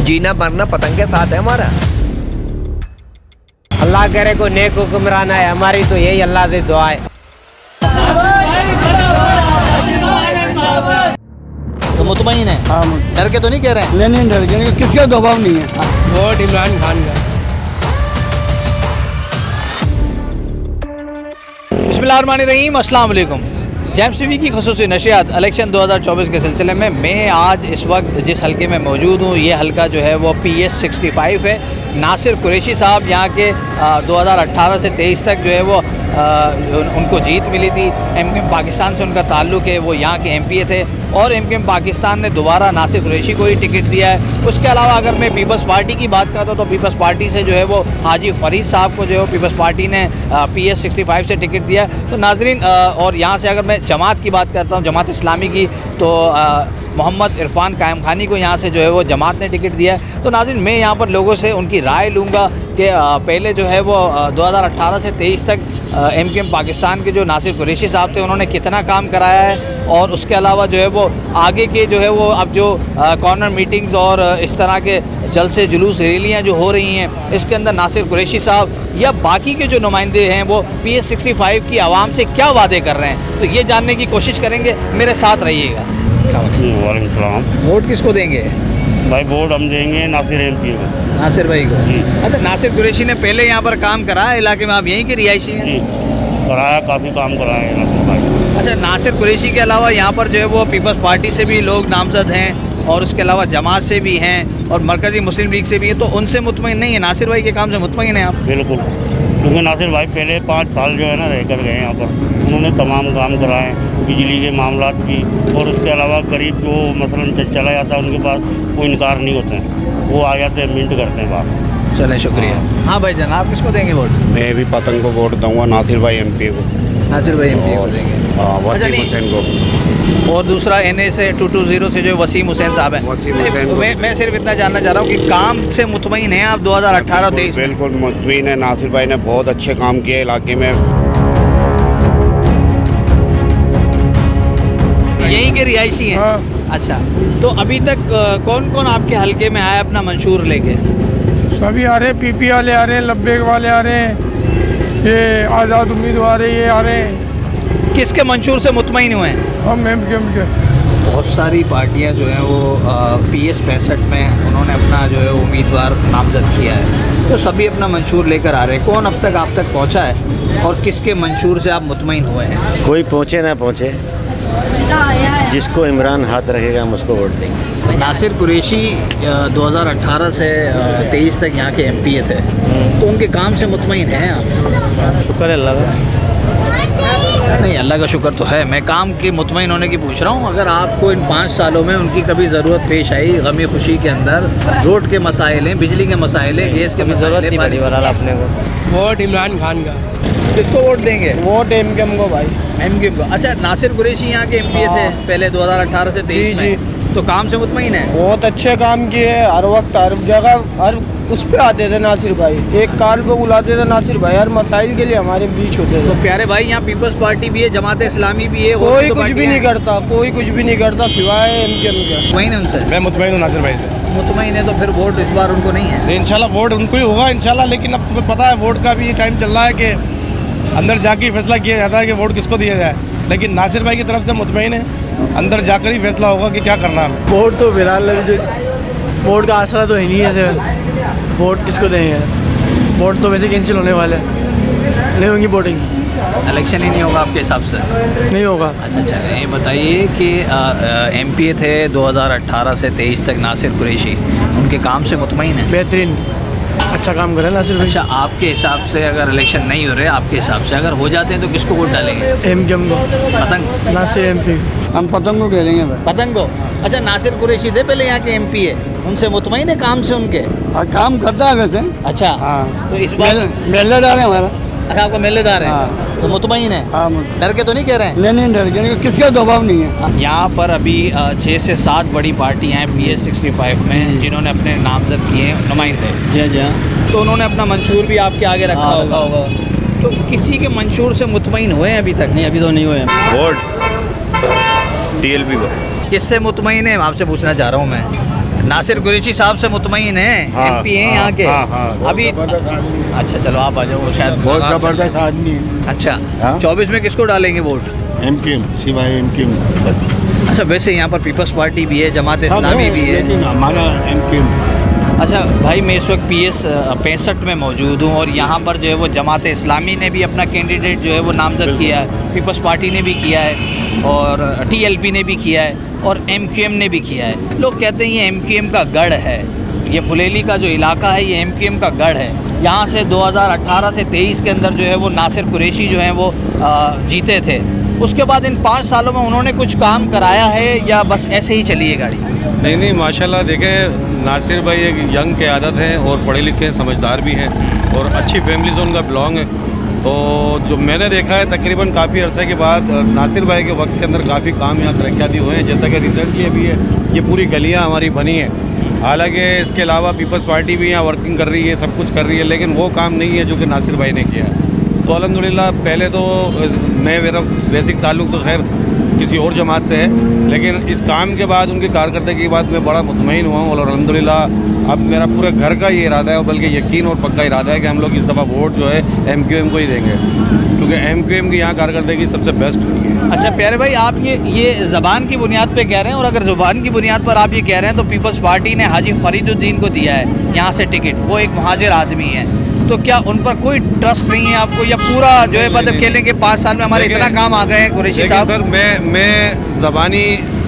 जीना मरना पतंग के साथ है हमारा। अल्लाह करे को नेक हुक्मरान है, हमारी तो यही अल्लाह से दुआ है। तो मुतमईन है? हाँ, डर के तो नहीं कह रहे हैं? नहीं डर के, किसका दबाव नहीं है। वोट इमरान खान का। बिस्मिल्लाहिर्रहमानिर्रहीम, अस्सलाम वालेकुम। जेम्स टीवी की खसूसी नशियात इलेक्शन 2024 के सिलसिले में मैं आज इस वक्त जिस हलके में मौजूद हूँ, ये हलका जो है वो PS 65 है। नासिर कुरैशी साहब यहाँ के 2018 से 23 तक जो है वो उनको जीत मिली थी। MKM पाकिस्तान से उनका ताल्लुक़ है, वो यहाँ के MP थे और MKM पाकिस्तान ने दोबारा नासिर कुरैशी को ही टिकट दिया है। उसके अलावा अगर मैं पीपल्स पार्टी की बात करता हूँ तो पीपल्स पार्टी से जो है वो हाजी फरीद साहब को जो है पीपल्स पार्टी ने PS 65 से टिकट दिया है। तो नाजरीन, और यहाँ से अगर मैं जमात की बात करता हूँ, जमात इस्लामी की, तो मोहम्मद इरफान कायम खानी को यहाँ से जो है वो जमात ने टिकट दिया है। तो नाज़रीन, मैं यहाँ पर लोगों से उनकी राय लूँगा कि पहले जो है वो 2018 से 23 तक MKM पाकिस्तान के जो नासिर कुरैशी साहब थे उन्होंने कितना काम कराया है, और उसके अलावा जो है वो आगे के जो है वो अब जो कॉर्नर मीटिंग्स और इस तरह के जलसे जुलूस रैलियाँ जो हो रही हैं, इसके अंदर नासिर कुरैशी साहब या बाकी के जो नुमाइंदे हैं वो PS 65 की आवाम से क्या वादे कर रहे हैं, तो ये जानने की कोशिश करेंगे। मेरे साथ रहिएगा। वालेकुम सलाम। वोट किसको देंगे भाई? वोट हम देंगे नासिर MP को। नासिर भाई को जी। अच्छा, नासिर कुरैशी ने पहले यहाँ पर काम करा है इलाके में, आप यहीं के रिहायशी हैं? जी, कराया, काफ़ी काम कराया है नासिर भाई। अच्छा, नासिर कुरैशी के अलावा यहाँ पर जो है वो पीपल्स पार्टी से भी लोग नामजद हैं और उसके अलावा जमात से भी हैं और मरकज़ी मुस्लिम लीग से भी हैं, तो उनसे मुतमईन नहीं है? नासिर भाई के काम से मुतमईन हैं आप? बिल्कुल, क्योंकि नासिर भाई पहले 5 साल जो है ना रह कर गए यहाँ पर, उन्होंने तमाम काम कराए, बिजली के मामलात भी, और उसके अलावा गरीब जो मसलन चला जाता है उनके पास वो इनकार नहीं होते हैं, वो आ जाते हैं, मिनट करते हैं बात। चलें, शुक्रिया। हाँ भाई जान, आप किसको देंगे वोट? मैं भी पतंग को वोट दूंगा, नासिर भाई MP को। नासिर भाई MP को देंगे। वसीम हुसैन को। और दूसरा NA से 220 से जो वसीम हुसैन साहब हैं। वसीम हुसैन को। मैं सिर्फ इतना जानना चाह रहा हूँ कि काम से मुतमईन हैं आप 2018-23? बिल्कुल मुतमईन है। नासिर भाई ने बहुत अच्छे काम किए इलाके में। यहीं के रिहायशी हैं? हाँ। अच्छा, तो अभी तक कौन कौन आपके हलके में आया अपना मंशूर लेके? सभी आ रहे, PP वाले आ रहे हैं, लब्बेक वाले आ रहे हैं, ये आज़ाद उम्मीदवार है, ये आ रहे हैं। किसके मंशूर से मुतमईन हुए हैं? हम MKM के। बहुत सारी पार्टियां जो हैं वो PS 65 में उन्होंने अपना जो है उम्मीदवार नामजद किया है, तो सभी अपना मंशूर लेकर आ रहे हैं। कौन अब तक आप तक पहुंचा है और किसके मंशूर से आप मुतमईन हुए हैं? कोई पहुँचे ना पहुँचे, जिसको इमरान हाथ रखेगा हम उसको वोट देंगे। नासिर कुरैशी 2018 से 23 तक यहाँ के MP थे, तो उनके काम से मुतमईन हैं आप? शुक्र अल्लाह का। नहीं, अल्लाह का शुक्र तो है, मैं काम के मुतमईन होने की पूछ रहा हूँ। अगर आपको इन 5 सालों में उनकी कभी ज़रूरत पेश आई, गमी खुशी के अंदर, रोड के मसाइल हैं, बिजली के मसाइल हैं, गैस के मसाइल हैं, बड़ी बहरहाल अपने को वोट इमरान खान का। किसको वोट देंगे? वोट MKM को भाई। MKM को। अच्छा, नासिर कुरैशी यहाँ के MP थे पहले 2018 से 23 में, तो काम से मुतमईन है? बहुत अच्छे काम किए, हर वक्त हर जगह हर उस पे आते थे नासिर भाई, एक कार पे बुलाते थे नासिर भाई, हर मसाइल के लिए हमारे बीच होते थे। तो प्यारे भाई, यहाँ पीपल्स पार्टी भी है, जमात इस्लामी भी है, कोई कुछ भी नहीं करता, कोई कुछ भी नहीं करता सिवाय MKM के। मुतमईन है उनसे? मैं मुतमईन हूँ नासिर भाई से। मुतमईन है, तो फिर वोट इस बार उनको नहीं है? इंशाल्लाह वोट उनको ही होगा इंशाल्लाह, लेकिन अब तुम्हें पता है वोट का भी टाइम चल रहा है कि अंदर जाके ही फैसला किया जाता है कि वोट किसको दिया जाए, लेकिन नासिर भाई की तरफ से मुतमईन है, अंदर जाकर ही फैसला होगा कि क्या करना है। वोट तो फिलहाल वोट का आसरा तो ही नहीं है, वोट किसको देंगे? वोट तो वैसे कैंसिल होने वाले, नहीं होंगी वोटिंग, इलेक्शन ही नहीं होगा आपके हिसाब से? नहीं होगा। अच्छा, ये बताइए कि MP थे 2018 से 23 तक नासिर कुरैशी, उनके काम से मुतमईन है? बेहतरीन, अच्छा काम करें नासिर भाई। अच्छा, आपके हिसाब से अगर इलेक्शन नहीं हो रहे, आपके हिसाब से अगर हो जाते हैं तो किसको वोट डालेंगे? MKM को। पतंग? नासिर MP। हम पतंग को कह देंगे भाई। पतंग को। अच्छा, नासिर कुरैशी थे पहले यहाँ के MP है, उनसे मुतमईन है काम से उनके? काम करता है वैसे। अच्छा, हाँ। तो इस बार मेला डाले हमारा। अच्छा, आपका मेलेदार है? हाँ। तो मुतमईन है? हाँ, डर के तो नहीं कह रहे हैं? नहीं डर के, किसका दबाव नहीं है। यहाँ पर अभी 6 से 7 बड़ी पार्टियाँ हैं PS 65 में जिन्होंने अपने नामजद किए हैं नुमाइंदे। जी जी, तो उन्होंने अपना मंशूर भी आपके आगे रखा होगा। तो किसी के मंशूर से मुतमईन हुए हैं अभी तक? नहीं अभी तो नहीं हुए। वोट TLP को। किससे मुतमईन है आपसे पूछना चाह रहा हूँ मैं? नासिर कुरैशी साहब से मुतमईन है, हाँ, एमपी हैं हाँ, यहाँ के। हाँ, हाँ। अभी अच्छा चलो आप आ जाओ, शायद बहुत ज़बरदस्त आदमी है। अच्छा हाँ। 24 में किसको डालेंगे वोट? एमकेएम सिवाय एमकेएम बस अच्छा वैसे यहाँ पर पीपल्स पार्टी भी है, जमात सब इस्लामी भी है। लेकिन हमारा एमकेएम है। अच्छा भाई मैं इस वक्त PS 65 में मौजूद हूँ और यहाँ पर जो है वो जमात इस्लामी ने भी अपना कैंडिडेट जो है वो नामजद किया है, पीपल्स पार्टी ने भी किया है और TLP ने भी किया है और MQM ने भी किया है। लोग कहते हैं ये MQM का गढ़ है, ये फुलेली का जो इलाका है ये MQM का गढ़ है। यहाँ से 2018 से 23 के अंदर जो है वो नासिर कुरैशी जो हैं वो जीते थे। उसके बाद इन 5 सालों में उन्होंने कुछ काम कराया है या बस ऐसे ही चली है गाड़ी? नहीं माशाल्लाह देखें, नासिर भाई एक यंग क़यादत हैं और पढ़े लिखे समझदार भी हैं और अच्छी फैमिली से उनका बिलोंग है। तो जो मैंने देखा है तकरीबन काफ़ी अरसे के बाद नासिर भाई के वक्त के अंदर काफ़ी काम यहाँ तरक्याती हुए हैं। जैसा कि रिजल्ट ये भी है, ये पूरी गलियाँ हमारी बनी हैं। हालांकि इसके अलावा पीपल्स पार्टी भी यहाँ वर्किंग कर रही है, सब कुछ कर रही है, लेकिन वो काम नहीं है जो कि नासिर भाई ने किया है। तो अल्हम्दुलिल्लाह पहले तो मेरा बेसिक ताल्लुक़ तो खैर किसी और जमात से है, लेकिन इस काम के बाद उनकी कारकर्दगी के बाद मैं बड़ा मुतमईन हुआ हूँ और अल्हम्दुलिल्लाह अब मेरा पूरे घर का ये इरादा है, बल्कि यकीन और पक्का इरादा है कि हम लोग इस दफ़ा वोट जो है MQM को ही देंगे, क्योंकि MQM की यहाँ कारकर्दगी सबसे बेस्ट हुई है। अच्छा प्यारे भाई आप ये ज़बान की बुनियाद पे कह रहे हैं और अगर ज़ुबान की बुनियाद पर आप ये कह रहे हैं तो पीपल्स पार्टी ने हाजी फरीदुद्दीन को दिया है यहाँ से टिकट, वो एक महाजिर आदमी है, तो क्या उन पर कोई ट्रस्ट नहीं है आपको या पूरा जो है मतलब खेलेंगे 5 साल में हमारे इतना काम आ गए हैं कुरैशी साहब? सर मैं ज़बानी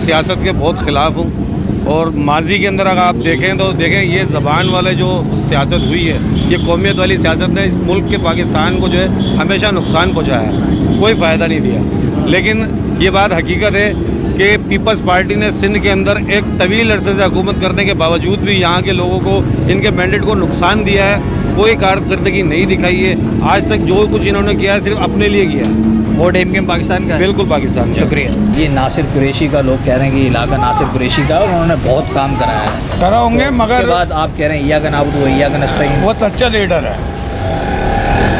सियासत के बहुत ख़िलाफ़ हूँ और माजी के अंदर अगर आप देखें तो देखें ये ज़बान वाले जो सियासत हुई है, ये कौमियत वाली सियासत ने इस मुल्क के पाकिस्तान को जो है हमेशा नुकसान पहुँचाया, कोई फ़ायदा नहीं दिया। लेकिन ये बात हकीकत है कि पीपल्स पार्टी ने सिंध के अंदर एक तवील अरसे से हुकूमत करने के बावजूद भी यहाँ के लोगों को इनके मैंडेट को नुकसान दिया है, कोई कारकर्दगी नहीं दिखाई है। आज तक जो कुछ इन्होंने किया है सिर्फ अपने लिए किया है। वोट MQM पाकिस्तान का है? बिल्कुल पाकिस्तान का। शुक्रिया। ये नासिर कुरैशी का लोग कह रहे हैं कि इलाका नासिर कुरैशी का और उन्होंने बहुत काम कराया है। करा होंगे मगर उसके बाद आप कह रहे हैं इय्या का नाबुद व इय्या का नस्तईन, वो सच्चा लीडर है।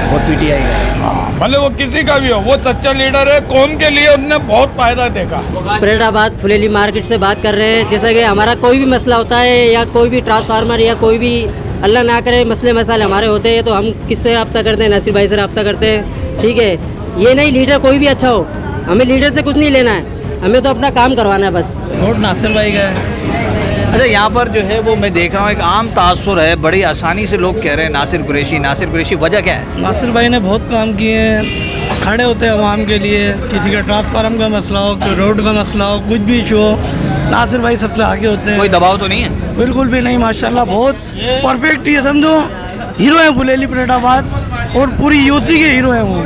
वो PTI का भले वो किसी का भी हो, वो सच्चा लीडर है, कौम के लिए उन्होंने बहुत फायदा देखा। परेडाबाद फुलेली मार्केट से बात कर रहे हैं। जैसा कि हमारा कोई भी मसला होता है या कोई भी ट्रांसफार्मर या कोई भी अल्लाह ना करे मसले मसाले हमारे होते हैं तो हम किससे रब्ता करते हैं? नासिर भाई से रब्ता करते हैं। ठीक है, ये नहीं लीडर कोई भी अच्छा हो, हमें लीडर से कुछ नहीं लेना है, हमें तो अपना काम करवाना है बस। वोट नासिर भाई का है। अच्छा यहाँ पर जो है वो मैं देख रहा हूँ एक आम तासुर है, बड़ी आसानी से लोग कह रहे हैं नासिर कुरैशी, वजह क्या है? नासिर भाई ने बहुत काम किए हैं, खड़े होते हैं आवाम के लिए, किसी का ट्रांसफार्म का मसला हो, कोई रोड का मसला हो, कुछ भी इशू हो, नासिर भाई सबसे आगे होते हैं। कोई दबाव तो नहीं है? बिल्कुल भी नहीं, माशाल्लाह बहुत परफेक्ट, ये समझो हीरो है फुलेली परेडाबाद और पूरी UC के हीरो हैं वो।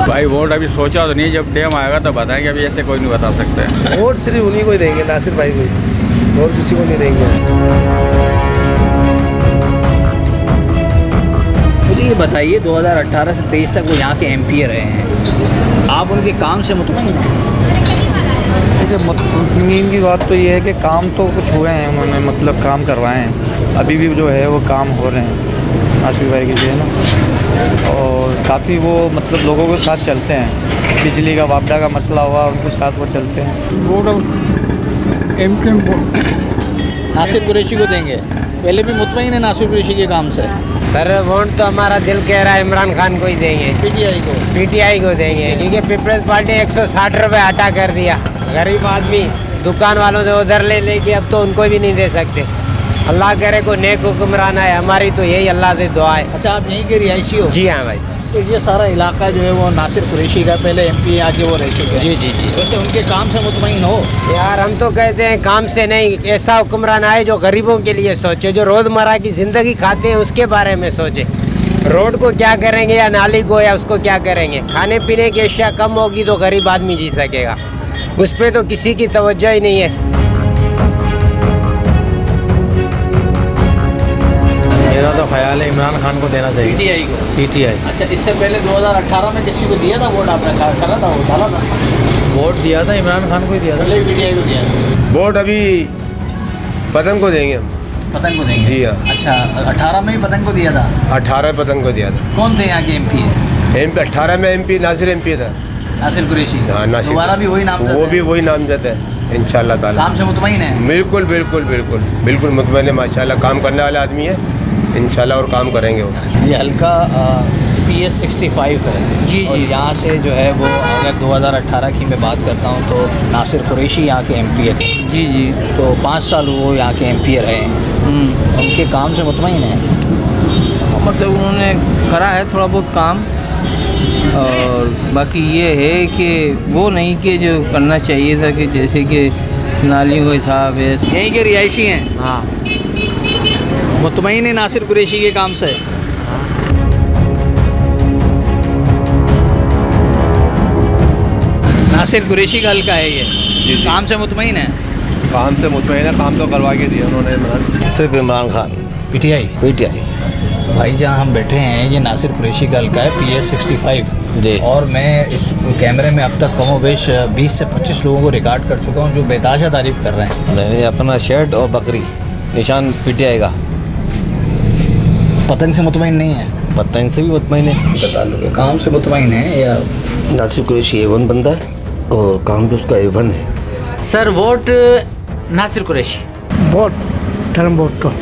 भाई वोट अभी सोचा तो नहीं, जब टाइम आएगा तो बताएंगे, अभी ऐसे कोई नहीं बता सकते। वोट सिर्फ उन्हीं को ही देंगे, नासिर भाई को ही, और किसी को नहीं देंगे। मुझे ये बताइए 2018 से 23 तक वो यहाँ के MP रहे हैं, आप उनके काम से मुतमईन हैं? देखिए मुतमईन की बात तो ये है कि काम तो कुछ हुए हैं, उन्होंने मतलब काम करवाए हैं, अभी भी जो है वो काम हो रहे हैं नासिर भाई के जो है ना, और काफ़ी वो मतलब लोगों के साथ चलते हैं, बिजली का वापडा का मसला हुआ उनके साथ वो चलते हैं। वोट MQM नासिर कुरैशी को देंगे? पहले भी मुतमईन है नासिर कुरैशी के काम से? सर वोट तो हमारा दिल कह रहा है इमरान खान को ही देंगे। PTI को देंगे, क्योंकि पीपल्स पार्टी 160 रुपये हटा कर दिया, गरीब आदमी दुकान वालों से उधर ले लेके अब तो उनको भी नहीं दे सकते। अल्लाह करे को नेक हुक्मरान है, हमारी तो यही अल्लाह से दुआ है। अच्छा आप यहीं के रिहायशी हो? जी हाँ भाई। तो ये सारा इलाका जो है वो नासिर कुरैशी का, पहले MP आके वो रह चुके हैं। जी। वैसे उनके काम से मुतमईन हो? यार हम तो कहते हैं काम से नहीं, ऐसा हुक्मरान आए जो गरीबों के लिए सोचे, जो रोज़मर्रा की ज़िंदगी खाते हैं उसके बारे में सोचे। रोड को क्या करेंगे या नाली को या उसको क्या करेंगे, खाने पीने की अशिया कम होगी तो गरीब आदमी जी सकेगा, उस पर तो किसी की तवज्जो ही नहीं है। मेरा तो ख्याल है इमरान खान को देना चाहिए। PTI को? PTI। अच्छा इससे पहले 2018 में किसी को दिया था वोट? आपने करा था, वो डाला था? वोट दिया था इमरान खान को ही दिया था। पहले PTI को दिया था। वोट अभी पतंग को देंगे हम। पतंग को देंगे? जी हाँ। अच्छा 18 में ही पतंग को दिया था? 18 पतंग को दिया था। कौन थे यहाँ के MP है? 18 में MP नासिर MP था। नासिर कुरैशी। हाँ, नासिर दोबारा भी वही नाम वो भी वही नाम देते हैं इंशाल्लाह ताला। काम से मुतमईन है? बिल्कुल बिल्कुल बिल्कुल बिल्कुल मुतमईन है माशाल्लाह, काम करने वाला आदमी है इंशाल्लाह, और काम करेंगे वो। ये हल्का PS 65 है जी, और जी। यहाँ से जो है वो अगर 2018 की मैं बात करता हूँ तो नासिर कुरैशी यहाँ के MP थे। जी जी। तो 5 साल वो यहाँ के MP रहे हैं। उनके काम से मुतमईन है? मतलब उन्होंने करा है थोड़ा बहुत काम, और बाकी ये है कि वो नहीं कि जो करना चाहिए था कि जैसे कि नालियों का हिसाब है। यहीं के रिहायशी हैं? हाँ। मुतमईन है नासिर कुरैशी के काम से? नासिर कुरैशी का हल्का है ये, काम से मुतमईन है? काम से मुतमईन है, काम तो करवा के दिया उन्होंने इमरान। सिर्फ इमरान खान PTI। भाई जहाँ हम बैठे हैं ये नासिर कुरैशी का हल्का है PS 65 जी। और मैं इस कैमरे में अब तक कमोबेश 20 से 25 लोगों को रिकॉर्ड कर चुका हूँ जो बेताशा तारीफ़ कर रहे हैं। नहीं, अपना शर्ट और बकरी निशान PTI का। पतंग से मुतमईन नहीं है? पतंग से भी मुतमईन है। बता लो, काम से मुतमईन है या? नासिर कुरैशी A1 बंदा है और काम भी उसका A1 है। Sir vote Nasir Qureshi. Vote धर्म बोट को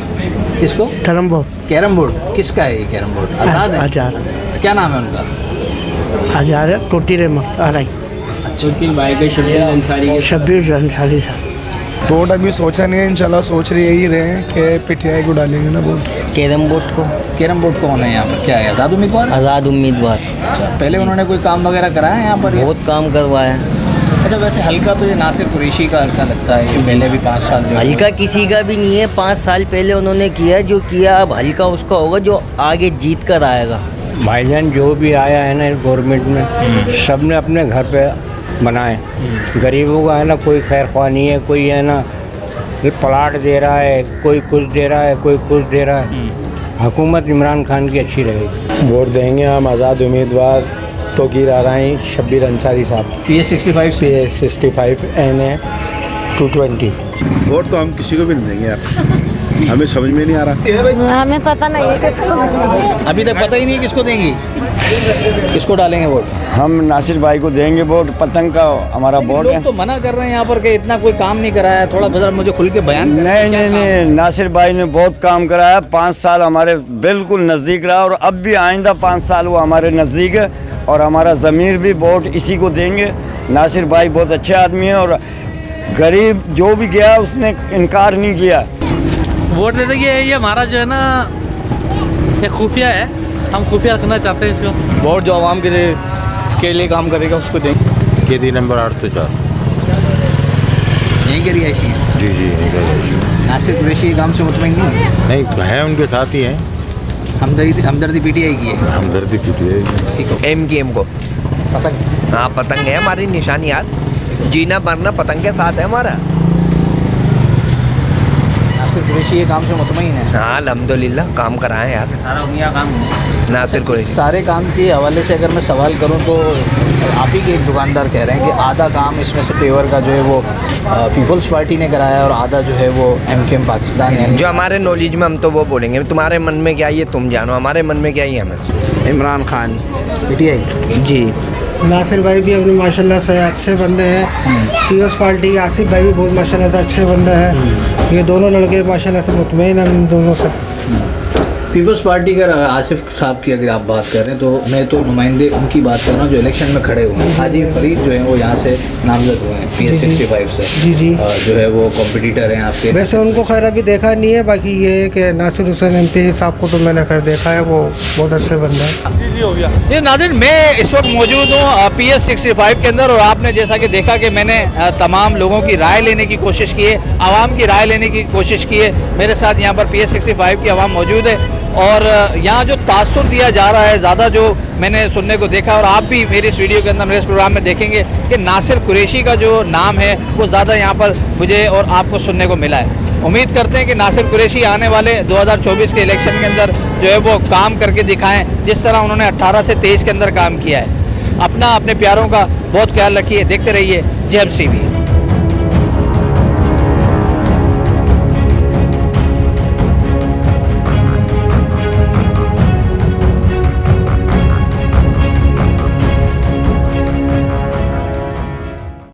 किसको? धर्म बोट कैरम बोर्ड किसका है ये? कैरम बोर्ड आज़ाद है? आज़ाद। क्या नाम है उनका? हजार टोटी रहमत आ रही वकील भाई का शब्बीर अंसारी के 26 अंसारी था। वोट अभी सोचा नहीं है, इंशाल्लाह सोच रही यही रहे हैं कि PTI को डालेंगे ना वोट। कैरम बोर्ड को। कैरम बोर्ड कौन है यहाँ पर? क्या है, आज़ाद उम्मीदवार? आज़ाद उम्मीदवार। अच्छा, पहले उन्होंने कोई काम वगैरह कराया है यहाँ पर? बहुत काम करवाया। अच्छा, वैसे हल्का तो ये नासिर कुरैशी का हल्का लगता है, ये पहले भी 5 साल जो है हल्का किसी का भी नहीं है, 5 साल पहले उन्होंने किया जो किया, अब हल्का उसका होगा जो आगे जीत कर आएगा। भाईजान जो भी आया है ना गवर्नमेंट में, सब ने अपने घर पे बनाए। गरीबों का है ना कोई खैर ख्वाह नहीं है, कोई है ना प्लाट दे रहा है, कोई कुछ दे रहा है, कोई कुछ दे रहा है। हुकूमत इमरान खान की अच्छी रहेगी। वोट देंगे हम आज़ाद उम्मीदवार तोकीर आराई शब्बीर अंसारी साहब। PS 65 से? PS 65 NA 220। वोट तो हम किसी को भी नहीं देंगे यार, हमें समझ में नहीं आ रहा। हमें पता नहीं है किसको। अभी तक पता ही नहीं किसको देंगी, किसको डालेंगे वोट? हम नासिर भाई को देंगे वोट, पतंग का हमारा वोट है। लोग तो मना कर रहे हैं यहाँ पर कि इतना कोई काम नहीं कराया है, थोड़ा बजर मुझे खुल के बयान करें। नहीं, नासिर भाई ने बहुत काम कराया। 5 साल हमारे बिल्कुल नज़दीक रहा और अब भी आइंदा 5 साल वो हमारे नज़दीक है, और हमारा ज़मीर भी वोट इसी को देंगे। नासिर भाई बहुत अच्छे आदमी हैं और गरीब जो भी गया उसने इनकार नहीं किया। वोट दे देंगे, ये हमारा जो है ना ये खुफिया है, हम खुफिया रखना चाहते हैं इसको। वोट जो आवाम के लिए काम करेगा उसको देंगे। KD number 804। यहीं के रिहायशी हैं? जी यहीं का रिहायशी। नासिर कुरैशी काम से मुतमईन नहीं है? नहीं है, उनके साथ ही हैं। हमदर्दी PTI की है? हमदर्दी PTI। MKM को पतंग? हाँ, पतंग है हमारी निशानी यार, जीना मरना पतंग के साथ है हमारा। नासिर कुरैशी ये काम से मुतमईन है? हाँ, अल्हम्दुलिल्लाह काम कराए यार, सारा दुनिया काम नासिर कुरैशी। सारे काम के हवाले से अगर मैं सवाल करूं तो आप ही के एक दुकानदार कह रहे हैं कि आधा काम इसमें से पेवर का जो है वो पीपल्स पार्टी ने कराया और आधा जो है वो MKM पाकिस्तान है। जो हमारे नॉलेज में हम तो वो बोलेंगे, तुम्हारे मन में क्या ये तुम जानो, हमारे मन में क्या ही हमें। इमरान खान PTI जी। नासिर भाई भी अपने माशाल्लाह से अच्छे बंदे हैं। पीपल्स पार्टी के आसिफ भाई भी बहुत माशाल्लाह से अच्छे बंदे हैं। ये दोनों लड़के माशाल्लाह से मुतमईन हैं इन दोनों से। पीपल्स पार्टी का आसिफ साहब की अगर आप बात कर रहे हैं तो मैं तो नुमाइंदे उनकी बात कर रहा हूँ जो इलेक्शन में खड़े हुए हैं। हाजी फरीद जो है वो यहाँ से नामजद हुए हैं PS 65 से। जी जी। जो है वो कॉम्पिटिटर हैं आपके। वैसे उनको खैर अभी देखा नहीं है, बाकी ये है कि नासिर हुसैन MP साहब को तो मैंने खैर देखा है, वो बहुत अच्छे बंदे हैं। ये नाज़रीन, मैं इस वक्त मौजूद हूँ PS 65 के अंदर और आपने जैसा कि देखा कि मैंने तमाम लोगों की राय लेने की कोशिश की है, आवाम की राय लेने की कोशिश की है। मेरे साथ यहाँ पर PS 65 की आवाम मौजूद है और यहाँ जो तासुर दिया जा रहा है ज़्यादा जो मैंने सुनने को देखा, और आप भी मेरी इस वीडियो के अंदर मेरे इस प्रोग्राम में देखेंगे कि नासिर कुरैशी का जो नाम है वो ज़्यादा यहाँ पर मुझे और आपको सुनने को मिला है। उम्मीद करते हैं कि नासिर कुरैशी आने वाले 2024 के इलेक्शन के अंदर जो है वो काम करके दिखाएं जिस तरह उन्होंने 18 से 23 के अंदर काम किया है। अपने प्यारों का बहुत ख्याल रखिए, देखते रहिए जेम्स TV।